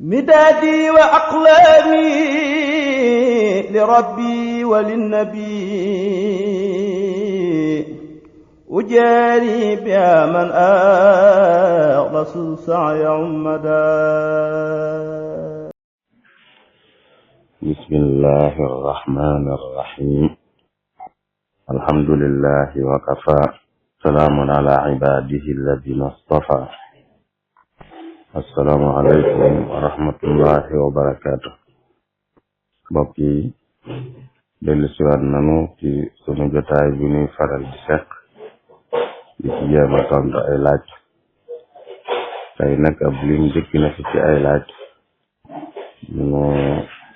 مدادي وأقلامي لربي وللنبي أجاري بها من أخلص السعي عمدا. بسم الله الرحمن الرحيم. الحمد لله وكفى، سلام على عباده الذين اصطفى. assalaamu aleykum wa rahmatullahi wa barakaatu. mbokk yi dellu siwaat nanu ci sunu jotaay bi ñuy faral di seq di ci jéem a tontu ay laaj. tey nag ab lim dëkk na fi ci ay laaj ñu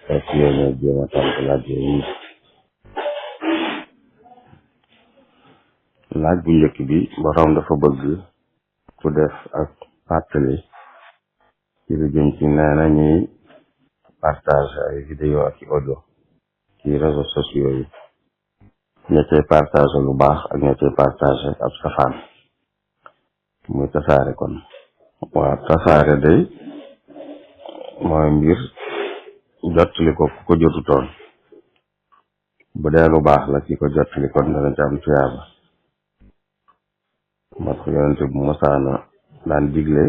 fas yéene jéem a tontu laaj yi. laaj bu njëkk bi borom dafa bëgg ku def ak fàttali ci lu jëm ci nee na ñuy partage ay vidéo ak audio ci réseaux sociaux yi, ña cay partage lu baax ak ña cay partage ab safaan muy tasaare. kon waa tasaare day mooy mbir jottali ko ku ko jotutoon, bu dee lu baax la ki ko jottali kon dana ci am tuyaaba. moo tax yonente bu mosaana daan digle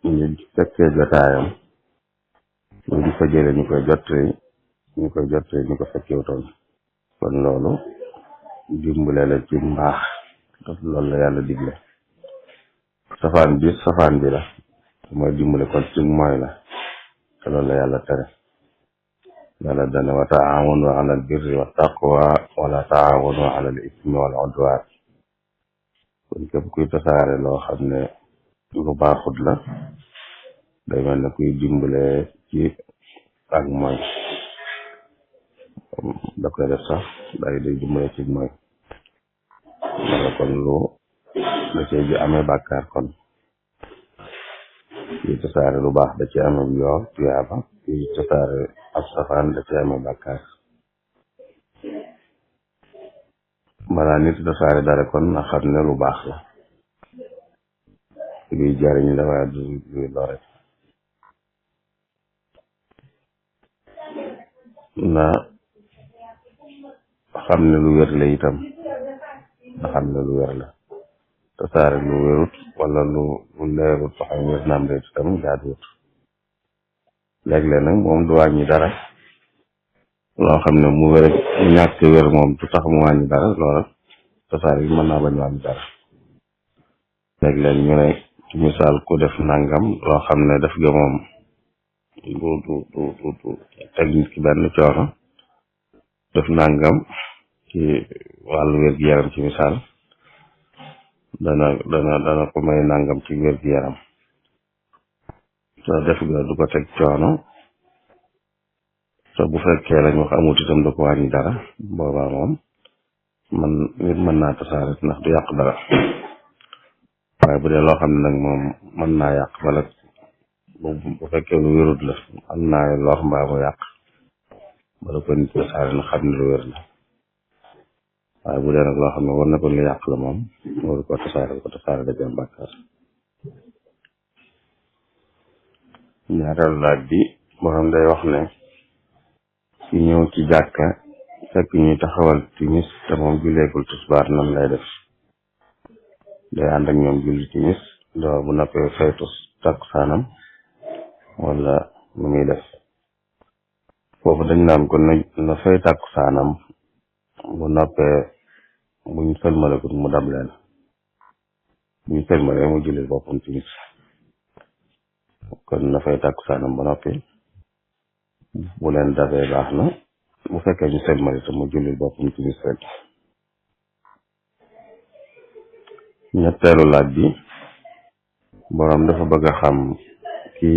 ñu fekkee jotaayam ñu di fa jële ñu koy jottali ñu ko fekkewutoon. kon loolu dimbale la ci mbaax, loolu la yàlla digle. safaan bi la mooy dimbale kon ci mooy la, te loolu la yàlla tere. yàlla dana wa taawanu ala al birri wa taqwa wala taawanu ala al ismi wal udwan. kon képp kuy tasaare loo xam ne lu baaxut la day mel ne kuy dimbale ci ak mooy, da koy def sax day dimbale ci mooy wala kon lu da cee ji amee bàkkaar. kon kuy tasaare lu baax da ci amee yool tuyaaba, kuy tasaare ab safaan da ci amee bàkkaar. balaa nit tasaare dara kon na xam ne lu baax la, luy jariñ la waaye du luy lore. na xam ne lu wér la itam, na xam ne lu wér la. tasaare lu wérut wala lu leerut sax wér naam de itam jaaduwut. léeg-léeg nag moom du wàññi dara, loo xam ne mu wér mu ñàkk wér moom du tax mu wàññi dara, loola tasaare yi mën naa bañ wàññi dara. léeg-léeg ñu ne ci misaal ku def nangam loo xam ne def ga moom du teg nit ki benn coono, def nangam ci wàllu wér-gu-yaram ci misaal dana ko may nangam ci wér-gu-yaram, te def ga du ko teg coono, te bu fekkee lañ wax amut itam da ko wàññi dara, boobaa moom nit mën naa tasaare ndax du yàq dara. waaye bu dee loo xam ne nag moom mën naa yàq wala bu fekkee lu wérut la mën naa lor mbaa mu yàq, bala ko nit tasaare na xam ne lu wér la. waaye bu dee nag loo xam ne war na ko lu yàq la moom waru ko tasaare da jëm bàkkaar. ñaareelu laaj bi borom day wax ne ci ñëw ci jàkka fekk ñuy taxawal timis te moom julleegul tisbaar nan lay def. day ànd ak ñoom julli timis doo bu noppee faytu takkusaanam wala lu muy def. foofu dañ naan ko na fay takkusaanam bu noppee buñ sëlmalekut mu dab leen, buñ sëlmalee mu julli boppam timis. kon na fay takkusaanam ba noppi, bu leen dabee baax na, bu fekkee ñu sëlmale te mu julli boppam timis rek. ñetteelu laaj bi borom dafa bëgg a xam ki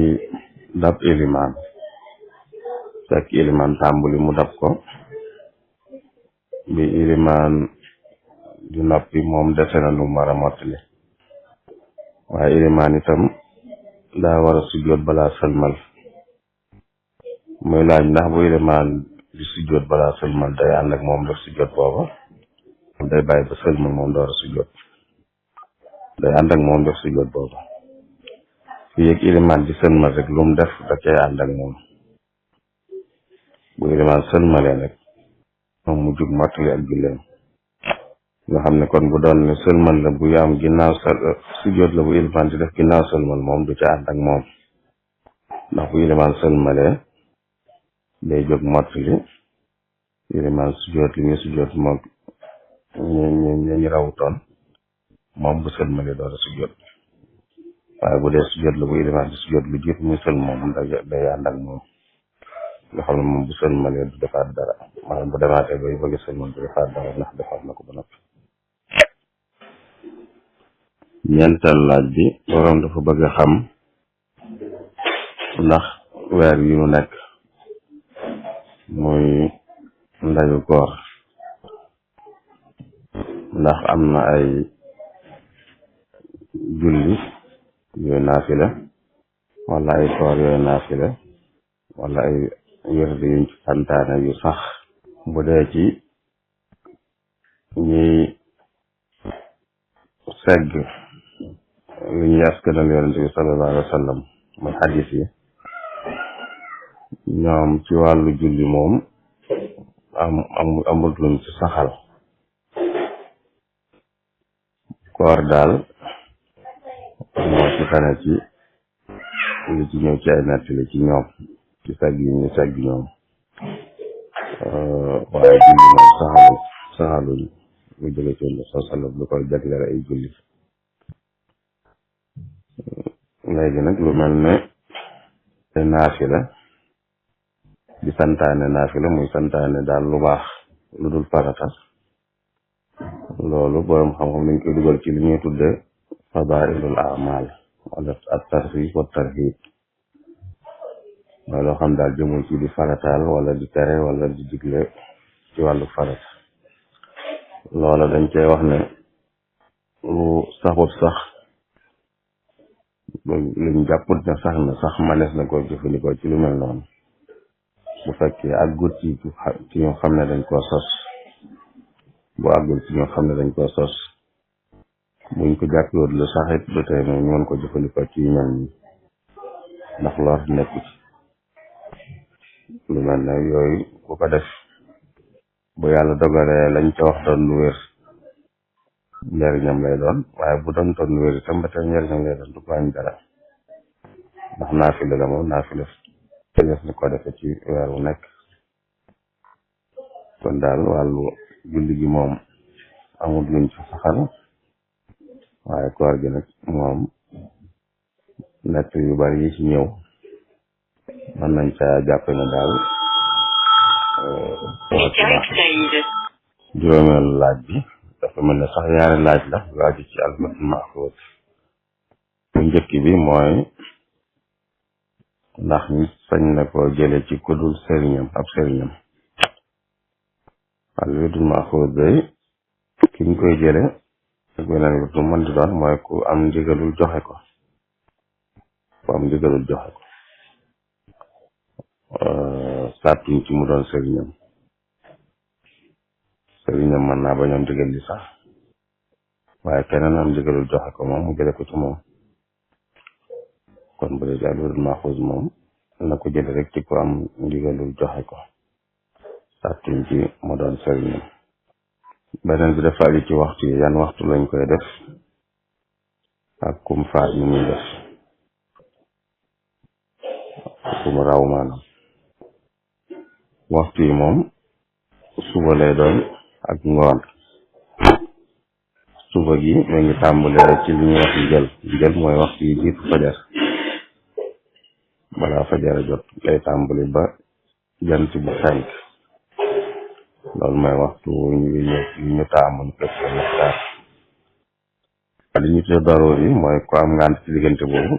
dab ilimaan fekk ilimaan tàmbuli mu dab ko, bi ilimaan di noppi moom dese na lu mu war a mottali, waaye ilimaan itam daa war a sujjóot balaa sëlmal. muy laaj ndax bu ilimaan di sujjóot balaa sëlmal day ànd ak moom def sujjóot booba, day bàyyi ba sëlmal moom door a sujjóot. day ànd ak moom def sujjóot boobu. fii ak ilimaan di sëlmal rek lu mu def da cay ànd ak moom bu ilimaan sëlmalee nag moom mu jug mottali ak julleem nga xam ne kon bu doon ne sëlmal la bu yaam ginnaaw sujjóot la bu ilimaan di def ginnaaw sëlmal moom du ca ànd ak moom ndax bu ilimaan sëlmalee day jóg mottali ilimaan sujjóot li muy sujjóot moom ñu rawutoon moom bu sëlmalee door a sujjóot waaye bu dee sujjóot la bu ilimaan di sujjóot lu jiitu muy sël moom day ànd ak moom nga xam ne moom bu sëlmalee du defaat dara maanaam bu demaatee bay bëgg sëlmal du defaat dara ndax defaat na ko ba noppi ñeenteel laaj bi boroom dafa bëgg a xam ndax weer yi nu nekk muy ndayu koor ndax am na ay julli yooyu naafila wala ay koor yooyu naafila wala ay wérde yuñ ci santaane yu sax bu dee ci ñuy segg li ñuy askanal yonente bi sallallahu alayhi wa sallam mooy xadis yi ñoom ci wàllu julli moom amul luñ ci saxal koor daal moo ci tane ci li ci ñëw ci ay nettali ci ñoom ci segg yi ñu segg ñoom waaye julli moom saxaluñ lu jóge ci yonente sallallahu alayhi wa sallam lu koy jagleel ay julli léegi nag lu mel ne te naafila di santaane naafila muy santaane daal lu baax lu dul farata loolu boroom xam-xam dañ koy dugal ci li ñuy tudde fadailul amal wala at targhib wa tarhib mooy loo xam daal jëmul ci di farataal wala di tere wala di digle ci wàllu farata loola dañ cey wax ne lu saxut sax luñ jàpput ne sax na sax manees na koo jëfandikoo ci lu mel noonu bu fekkee àggut ci ñoo xam ne dañ koo sos bu àggul ci ñoo xam ne dañ koo sos buñ ko jàppiwut lu saxit du tey ñu mën ko jëfandikoo ci yu mel ni ndax lor nekku ci lu mel ne yooyu bu ko def bu yàlla dogalee lañ ca wax doon lu wér njëriñam lay doon waaye bu doon toon lu wér itam ba tey njëriñam lay doon du ko wàññi dara ndax naafila la moom naafila teges ni ko defe ci weer wu nekk kon daal wàllu julli gi moom amul luñ ci saxal waaye koor gi nag moom nett yu bari yi ci ñëw mën nañ ca jàppe ne daal juróomeelu laaj bi dafa mel ne sax ñaari laaj la laaju ci albatul maxfuus bu njëkk bi mooy ndax nit sañ na koo jële ci kudul sëriñam ab sëriñam albatul maxfuus day ki ñu koy jële ak beneen bi lu mën di doon mooy ku am ndigalul joxe ko sàttuñ ci mu doon sëriñam mën naa bañ am ndigal li sax waaye keneen am ndigalul joxe ko moom mu jële ko ci moom kon bu dee ci albatul maxfuus moom na ko jële rek ci ku am ndigalul joxe ko sàttuñ ci mu doon sëriñam beneen bi dafa aju ci waxtu yi yan waxtu lañ koy def ak kum faat ni muy def kum raw maanaam waxtu yi moom suba lay doon ak ngoon suba gi mu ngi tàmbalee ci li ñuy wax njël mooy waxtu yi jiitu fajar balaa fajar a jot lay tàmbali ba jant bu fenk loolu mooy waxtu ñu taamu ñu fekk muxtaar li ñu tudde daroor yi mooy ko am ngànt ci diggante boobu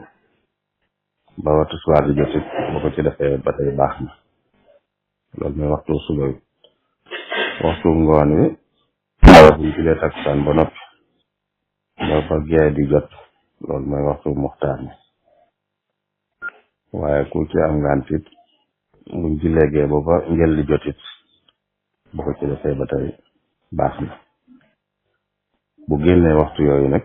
ba waxtu tisbaar di jotit bu ko ci defee ba tey baax na loolu mooy waxtu suba bi waxtu ngoon wi buñ julee takkusaan ba noppi ba fa gee di jot loolu mooy waxtu muxtaar mi waaye ku ci am ngànt it buñ julee gee ba fa njël di jotit bu ko ci defee ba tey baax na bu génnee waxtu yooyu nag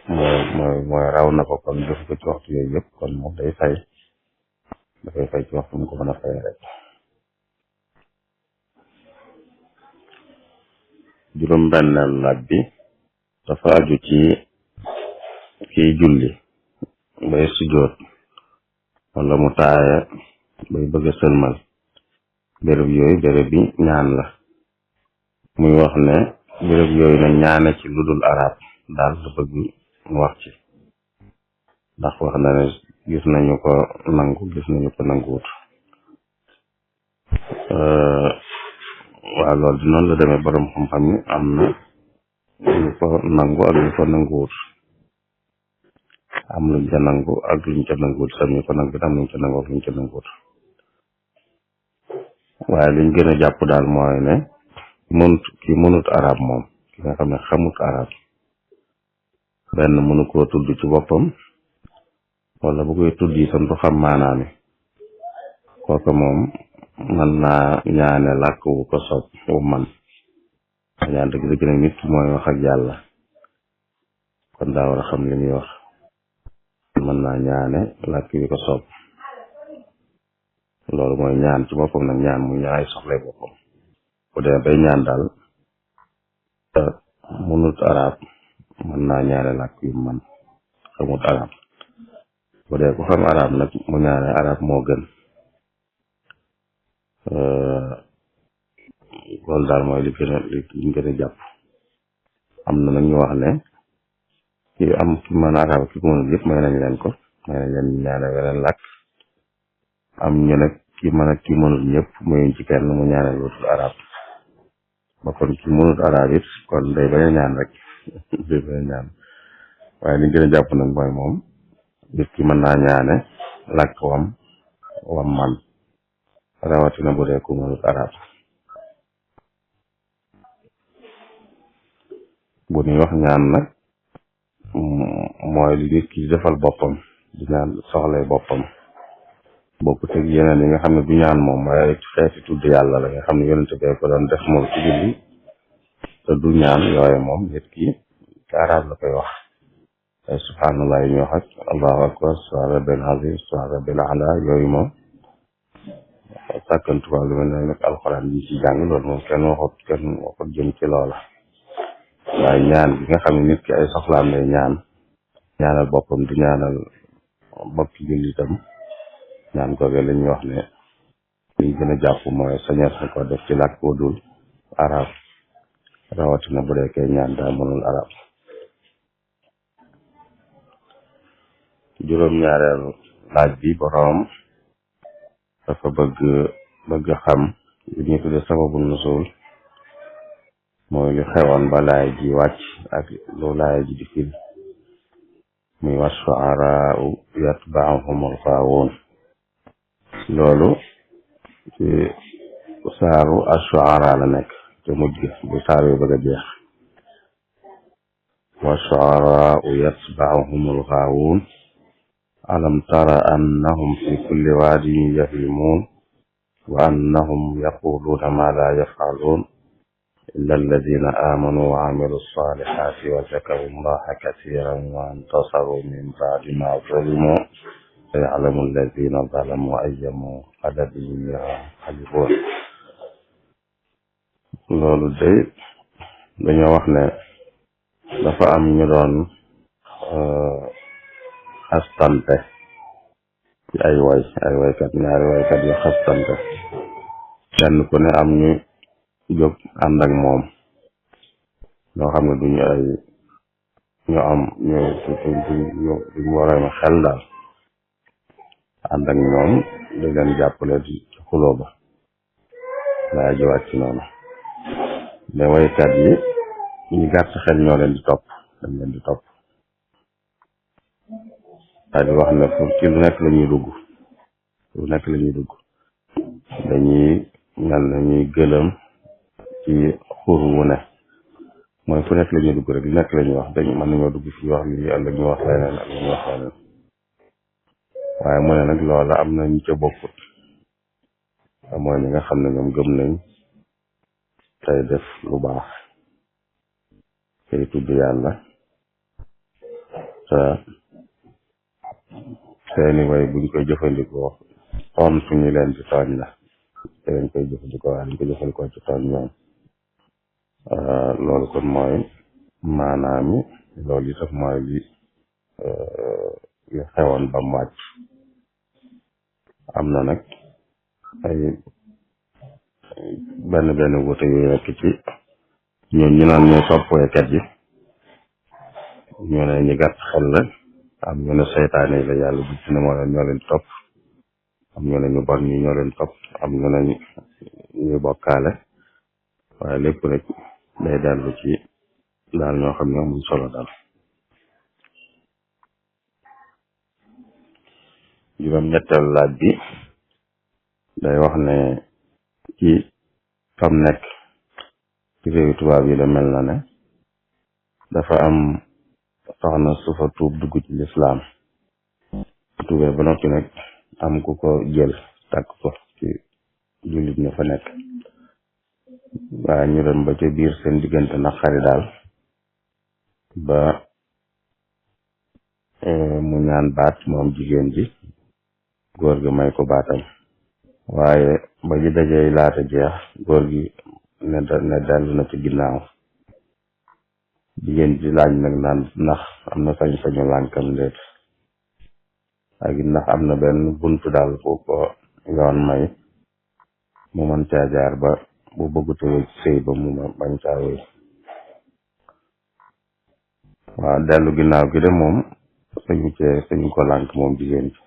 mooy raw na ko kon def ko ci waxtu yooyu yëpp kon moom dafay fay ci waxtu mu ko mën a fay rek. juróom-benneel laaj bi dafa aju ci kiy julli bay sujjóot wala mu taaya bay bëgg a sëlmal béréb yooyu béréb bi ñaan la muy wax ne béréb yooyu na ñaane ci lu dul arab daal la bëgg mu wax ci ndax wax na ne gis nañu ko nangu gis nañu ko nanguwut waaw loolu di noonu la demee borom xam-xam ni am na ñu ko nangu ak ñu ko nanguwut am luñ ca nangu ak luñ ca nanguwut sax ñu ko nangu am luñ ca nangu ak luñ ca nanguwut waaye liñ gën a jàpp daal mooy ne mënut arab moom ki nga xam ne xamut arab benn mënu koo tudd ci boppam wala bu koy tudd itam du xam maanaami kooku moom mën naa ñaane làkk wu ko sopp wu man ñaan dëgg dëgg nag nit ki mooy wax ak yàlla kon daa war a xam li muy wax mën naa ñaane làkk wi ko sopp loolu mooy ñaan ci boppam nag ñaan mu ñaay soxlay boppam bu dee bay ñaan daal mënut arab mën naa ñaane làkk yu man xamut arab bu dee ku xam arab nag mu ñaane arab moo gën loolu daal mooy li gën a jàpp am na nag ñu wax ne ki mën arab ki ko mënul yëpp may nañ leen ko may nañ leen ñaane weneen làkk am ñu nag ki mën ak ki mënul ñëpp mayuñ ci kenn mu ñaane luutul arab ba kon ki mënut arab it kon day bañ a ñaan rek day bañ a ñaan waaye li gën a jàpp nag mooy moom nit ki mën naa ñaane làkk wam man rawatina bu dee ku mënut arab bu ñuy wax ñaan nag mooy li nit ki defal boppam di ñaan soxlay boppam bokkut ak yeneen yi nga xam ne du ñaan moom waaye xeeti tudd yàlla la nga xam ne yonente bee ko doon def moom ci julli te du ñaan yooye moom nit ki ci arab la koy wax ay subhanallah yi ñu wax ak allahu akbar subhana rabbil azim subhana rabbil ala yooyu moom sàkkantuwaa lu mel ne nag alxuraan yi ci jàng loolu moom kenn waxut jëm ci loola waaye ñaan bi nga xam ne nit ki ay soxlaam lay ñaanal boppam du ñaanal bokki jullitam ñaan googe la ñuy wax ne liñ gën a jàpp mooy sañees na ko def ci làkk wu dul arab rawatina bu dee kay ñaan daa mënul arab juróom-ñaareel laaj bi boroom dafa bëgg xam li ñuy tudde sababu nusul mooy lu xewoon ba laay ji wàcc ak lu laay ji di fil muy wa shu'araa'u yatba'uhumul ghaawuun loolu ci saaru ash-shu'araa la nekk te mujj bu saar yu bëgg a jeex wa shu'araa'u yatba'uhumul ghaawuun alam tara annahum fi kulli waadin yahiimuun wa annahum yaquluuna maa laa yaf'aluun illa alladina aamanu wa amilu salihaati wa zakaru llaha kasiran wa intasaru min baadi ma zulimu sayalamu alladina zalamu ayya munqalabin yanqalibuun loolu day dañoo wax ne dafa am ñu doon xastante ci ay waykat ñaari waykat yu xastante kenn ku ne am ñu jóg ànd ak moom ñoo xam ne duñu ay ñu am duñu waroon xel daal ànd ak ñoom di leen jàppale ci xuloo ba laa jiwaat ci noonu mais waykat yi ñu gàtt xel ñoo leen di topp dañ leen di topp daal di wax ne pour ci lu nekk la ñuy dugg dañuy mel na ñuy gëlëm ci xur wu ne mooy fu nekk la ñuy dugg rek lu nekk la ñuy wax dañu mën nañoo dugg fii wax lii ëllëg ñu wax leneen ak ñu wax leneen waaye mu ne nag loola am na ñu ca bokkut mooy ñi nga xam ne ñoom gëm nañ tey def lu baax tey tudd yàlla te seeni way buñ koy jëfandikoo tontu ñu leen ci tooñ la te dañ koy jëfandikoo waaye dañ koy jëfandikoo ci tooñ ñoom loolu kon mooy maanaami loolu itam mooy li xewoon ba mu wàcc am na nag ay benn wute yu nekk ci ñoom ñu naan ñooy topp waykat yi ñu ne ñi gàtt xel la am ñu ne seytaane yi la yàlla bu ci ne moo leen ñoo leen topp am ñu ne ñu bon ñi ñoo leen topp am ñu ne ñuy bokkaale waaye lépp rek day dellu ci daal ñoo xam ne amuñ solo daal juróom-ñetteelu laaj bi day wax ne ci fam nekk ci réewi tubaab yi da mel na ne dafa am soxna su fa tuub dugg ci lislaam tuubee ba noppi nag am ku ko jël tàkk ko ci jullit ña fa nekk waaye ñu dem ba ca biir seen diggante naqari daal ba mu ñaan baat moom jigéen ji góor gi may ko baatam waaye ba ji dajee laata jeex góor gi ne dellu na ci ginnaaw jigéen ji laaj nag naan ndax am na sañ-sañu lànkam ndéet ak ndax am na benn buntu daal bu ko yoon may mu mën caa jaar ba bu bëgguta wéy sëy ba mu bañ caa wéy waaw dellu ginnaaw gi de moom suñu ko lànk moom jigéen ji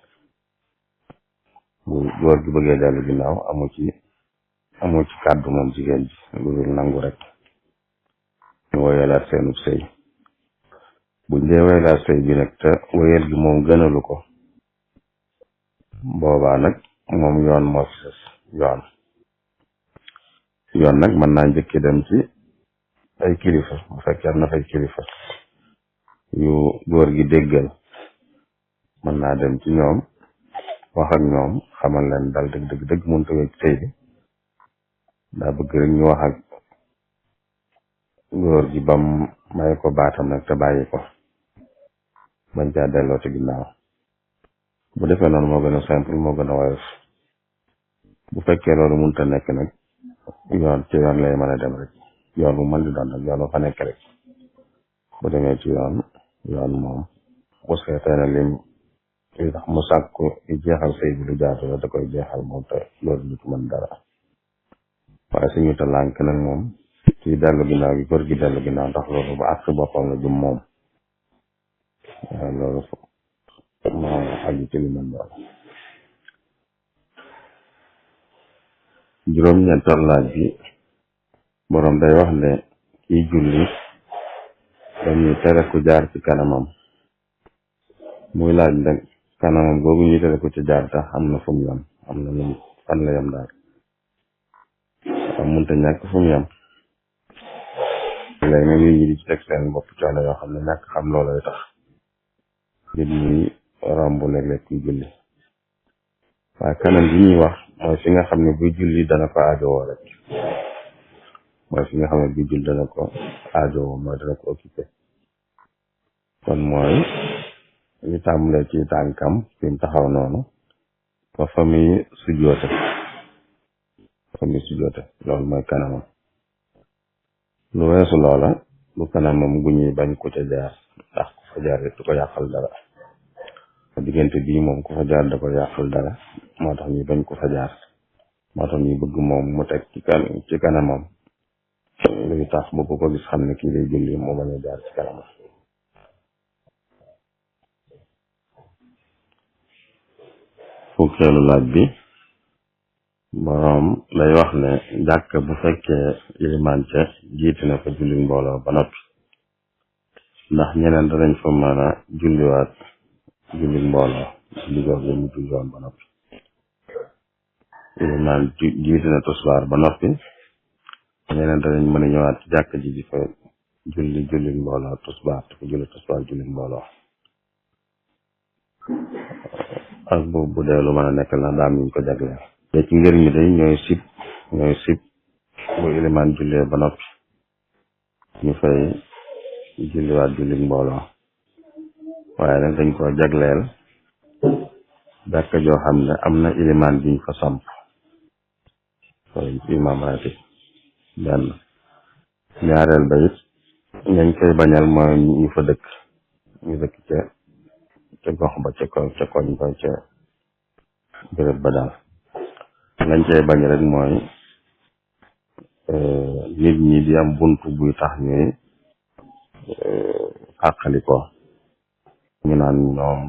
bu góor gi bëggee dellu ginnaaw amu ci kàddu moom jigéen ji lu dul nangu rek ñu woyalaat seenu sëy buñ dee woyalaat sëy bi nag te woyal gi moom gënalu ko boobaa nag moom yoon moo fi sës yoon nag mën naa njëkki dem ci ay kilifa bu fekkee am na fay kilifa yu góor gi déggal mën naa dem ci ñoom wax ak ñoom xamal leen dal dëgg mënut a wécc sëy bi daa bëgg rek ñu wax ak góor gi bam may ko baatam nag te bàyyi ko bañ caa delloo ci ginnaaw bu defee noonu moo gën a simple moo gën a woyof bu fekkee loolu mënut a nekk nag yoon ci yoon lay mën a dem rek yoon bu mën di doon nag yoon bu fa nekk rek bu demee ci yoon moom bu seetee ne li tax mu sàkku jeexal sëy bi lu jaatu la da koy jeexal moom te loolu du ci mën dara waaye suñu ta lànk nag moom ci dellu ginnaaw gi góor gi dellu ginnaaw ndax loolu ba ak boppam la jum moom loolu moo aju ci li mel loolu juróom-ñetteelu laaj bi boroom day wax ne kiy julli dañuy tere ku jaar ci kanamam muy laaj nag kanamam googu ñuy tere ku ci jaar tax am na fu mu yam am na lu fan la yam daal am munta ñàkk fu mu yam léegi nag nit ñi di ci teg seen bopp coono yoo xam ne ñàkk xam loolay tax nit ñi romb léeg-léeg kuy julli waaye kanam bi ñuy wax mooy fi nga xam ne buy julli dana ko aajowoo rek mooy fi nga xam ne buy julli dana ko aajowoo mooy dana ko occupé kon mooy li tàmbalee ci tànkam fi mu taxaw noonu ba fa muy sujjoote loolu mooy kanamam lu weesu loola lu kanamam gu ñuy bañ ku ca jaar ndax ku fa jaar rek du ko yàqal dara diggante bii moom ku fa jaar da ko yàqal dara moo tax ñuy bañ ku fa jaar moo tax ñuy bëgg moom mu teg ci kanamam luy tax bu ko gis xam ne kii lay julli moo bañ a jaar ci kanamam fukkeelu laaj bi boroom lay wax ne jàkk bu fekkee ilimaan ca jiite na fa julli mbooloo ba noppi ndax ñeneen danañ fa mën a julliwaat julli mbooloo julli googu mu julli woon ba noppi ilimaan jiite na tusbaar ba noppi ñeneen danañ mën a ñëwaat ci jàkk ji di fa julli mbooloo tusbaar te fa julli tusbaar julli mbooloo ak bu dee lu mën a nekk la daam ñu ko jagleel te ci ngir ñi day ñooy sib bu ilimaan jullee ba noppi ñu fay julliwaat julli mbooloo waaye nag dañ ko jagleel jàkka joo xam ne am na ilimaan biñ fa samp imaam ratib benn ñaareel ba it ñañ koy bañal mooy ñu fa dëkk ñu dëkk ca gox ba ca koñ ba ca béréb ba daal lañ koy bañ rek mooy nit ñi di am buntu buy tax ñuy xàqali ko ñu naan ñoom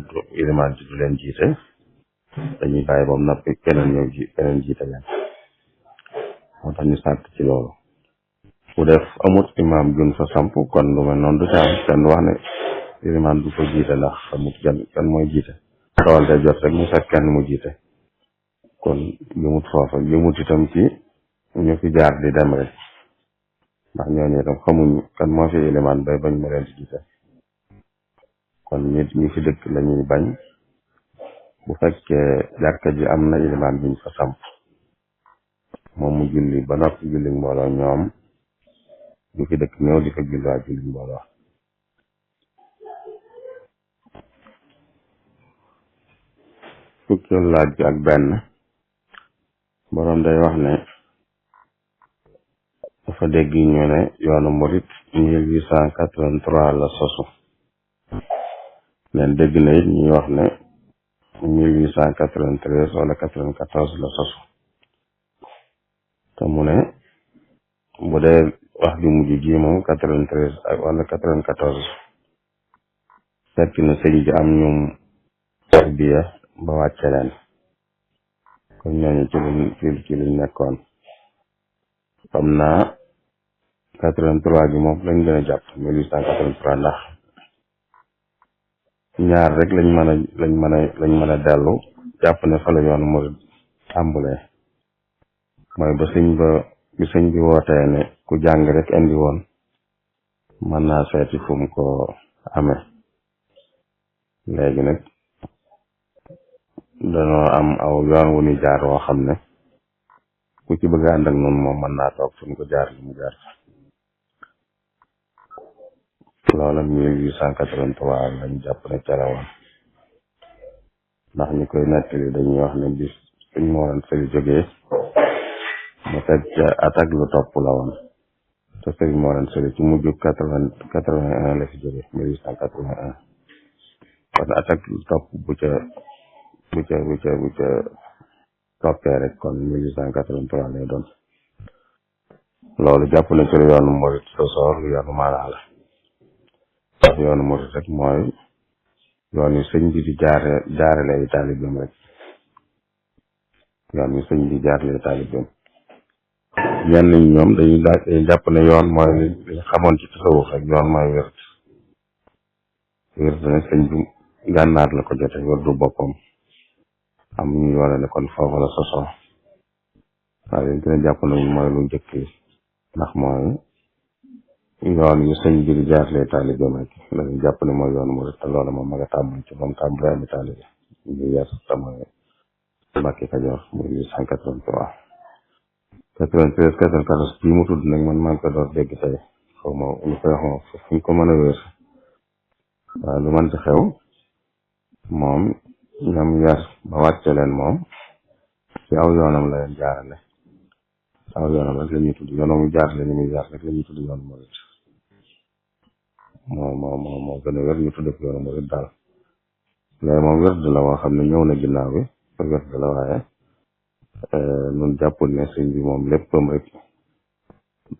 ilimaan ji du leen jiite dañuy bàyyi ba mu noppi keneen jiite leen moo tax ñu sàkk ci loolu bu def amut imaam jun fa samp kon lu mel noonu du ca am kenn wax ne ilimaan du ko jiite ndax amut kenn mooy jiite dool de jot rek mu fekk kenn mu jiite kon jëmut foofa jëmut itam ci ñu fi jaar di dem rek ndax ñooñu itam xamuñ kan moo fi ilimaan bay bañ mu leen di jiite kon nit ñi fi dëkk lañuy bañ bu fekkee jàkka ji am na ilimaan biñ fa samp moom mu julli ba noppi julli mbooloo ñoom ñu fi dëkk ñëw di fa julli waa julli mbooloo fukkeelu laaj bi ak benn boroom day wax ne dafa dégg ñu ne yoonu murit 1883 la sosu leen dégg na it ñuy wax ne 1893 wala 94 la sosu te mu ne bu dee wax ju mujj ji moom 93 ak wala 94 fekk na sëñ bi am ñum tarbiya ba wàcce leen kon ñooñu ci luñ nekkoon xam naa 83 bi moom lañ gën a jàpp 1883 ndax ñaar rek lañ mën a dellu jàpp ne fa la yoonu murid tàmbulee mooy bi sëñ bi wootee ne ku jàng rek indi woon mën naa seeti fu mu ko amee léegi nag danoo am aw yoon wu ni jaar woo xam ne ku ci bëgg ànd ak noonu moom mën naa toog fu mu ko jaar li mu jaar loola 1883 lañ jàpp ne ca la woon ndax ñu koy nettali dañuy wax ne bis suñ moo woon sëri jógee mu teg ca attaque lu topp la woon te sëriñ moo leen sëriñ ci mujj 81 la fi jóge 1881 kon attaque lu topp bu ca toppee rek kon 1883 lay doon loolu jàpp na ci lu yoonu murit sosoor lu yoonu maanaa la ndax yoonu murit rek mooy yoon yu sëñ bi di jaarale ay taalibeem rek yoon yu sëñ bi jaarale ay taalibeem ñenn ñi ñoom dañuy jàpp ne yoon mooy li xamoon ci tasawuf rek yoon mooy wér ne sëñ bi gànnaar la ko jote wér du boppam am ñu wane ne kon foofu la sosoo waaye dañ gën a jàpp ne mooy lu njëkk yi ndax mooy yoon yu sëñ bi di jaarlee taalibeem rek dañuy jàpp ne mooy yoon mu rek te loolu moom ma nga tàmbali ci moom tàmbali ami taalibe ñu yees te mooy Mbàkke Kajoor muy 1883 93 94 bii mu tudd nag man maa ngi ko door dégg tey xaw ma ñu koy wax fu ñu ko mën a wéer waaye lu mën ci xew moom ñoom yar ba wàcce leen moom ci aw yoonam la leen jaarale aw yoonam rek la ñuy tudd yoonam mu jaarale ñu muy jaar rek la ñuy tudd yoonu murit moo gën a wér ñu tudd ko yoonu murit daal léegi moom wér de la woo xam ne ñëw na ginnaaw bi wér de la waaye nun jàppul ne sëñ bi moom léppam rek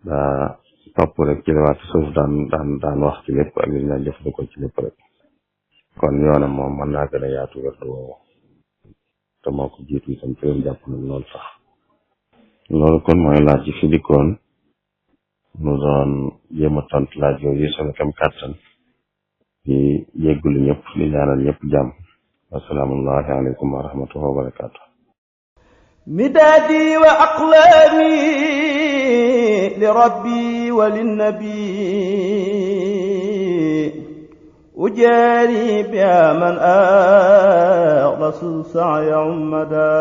daa topp rek ci liwaat suuf daan wax ci lépp ak li ñu jëfandikoo ci lépp rek kon yoonam moom mën naa gën a yaatu wér du woowu te moo ko jiitu itam ci leen jàpp nañ loolu sax loolu kon mooy laaj yi fi dikkoon nu doon jéem a tontu laaj yooyu sama kam kàttan di jéggulu ñëpp di ñaanal ñëpp jàmm wasalaamullahi aleykum wa rahmatullahi wa barakaatu مدادي وأقلامي لربي وللنبي أجاري بها من أغلس سعي عمدا